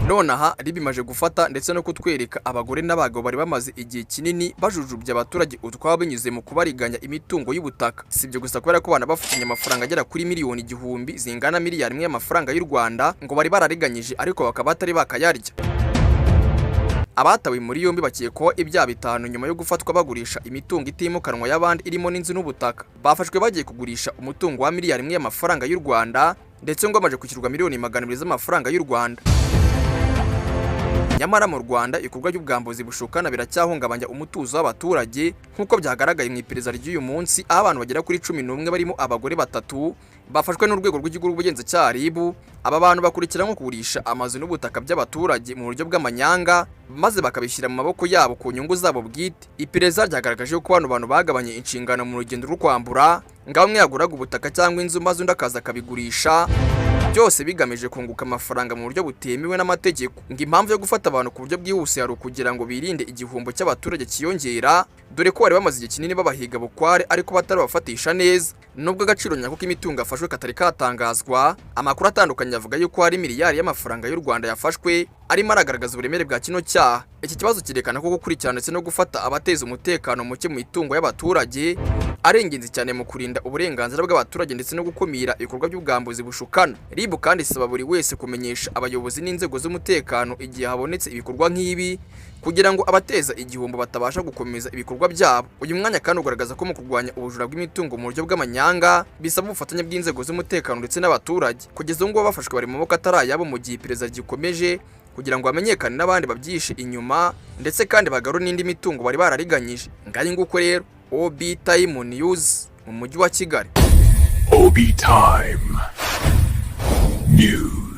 none aha bimaze gufata ndetse no kutwereka abagore n'abagabo bari bamaze igihe kinini bajujubya abaturage utwabo binyuze mu kubariganya imitungo y'ubutaka. Sibyo gusa kubera ko bana bafutinye amafaranga agera kuri miliyoni 1,000 zingana miliyari imwe y'amafaranga y'u Rwanda ngo bari barariganyije ariko bakaba batari bakayarya. Abatawe muri yombi bakekwaho ibyaha 5 nyuma yo gufatwa bagurisha imitungo itimukanwa y'abandi irimo n'inzu n'ubutaka. Bafashwe bagiye kugurisha umutungo wa miliyari imwe y'amafaranga y'u Rwanda ndetse ngo amaje kwishyurwa miliyoni 200 z'amafaranga y'u Rwanda. Nyamara mu Rwanda ikorwa ry'ubwambuzi bushukana biracyahungabanya umutuzo w'abaturage nkuko byagaragaye mu iperereza ry'uyu munsi aho abantu bagera kuri 11 barimo abagore 3 bafashwe n'urwego rw'igihugu rw'ubugenzacyaha RIB. Aba bantu bakurikiranywe kugurisha amazu n'ubutaka by'abaturage mu buryo bw'amanyanga maze bakabishyira mu maboko yabo ku nyungu zabo bwite. Iperereza ryagaragaje ko abantu bagabanye inshingano mu rugendo rwo kwambura ngaho umwe yaguraga ubutaka cyangwa inzu maze undi akaza akabigurisha, byose bigamije kunguka amafaranga mu buryo butemewe n'amategeko. Ngo impamvu yo gufata abantu ku buryo bwihuse ari ukugira ngo birinde igihombo cy'abaturage kiyongera, dore ko bari bamaze igihe kinini babahiga bukware ariko batarabafatisha neza. Nubwo agaciro nyako k'imitungo afashwe katari katangazwa, amakuru atandukanye avuga yuko hari miliyari y'amafaranga y'u Rwanda yafashwe arimo aragaragaza uburemere bwa kino cyaha. Iki kibazo kirekana ko gukurikirana ndetse no gufata abateza umutekano muke mu mitungo y'abaturage ari ingenzi cyane mu kurinda uburenganzira bw'abaturage ndetse no gukumira ibikorwa by'ubwambuzi bushukana. RIB kandi isaba buri wese kumenyesha abayobozi n'inzego z'umutekano igihe habonetse ibikorwa nk'ibi kugira ngo abateza igihombo batabasha gukomeza ibikorwa byabo. Uyu mwanya kandi ugaragaza ko mu kurwanya ubujura bw'imitungo mu buryo bw'amanyanga bisaba ubufatanye bw'inzego z'umutekano ndetse n'abaturage. Kugeza ubu bafashwe bari mu maboko atarayabo mu gihe iperereza gikomeje kugira ngo bamenyekane n'abandi babyishe inyuma ndetse kandi bagarure n'indi mitungo bari barariganyije. Ngaye nguko rero OB Time News mu mujyi wa Kigali. OB Time News.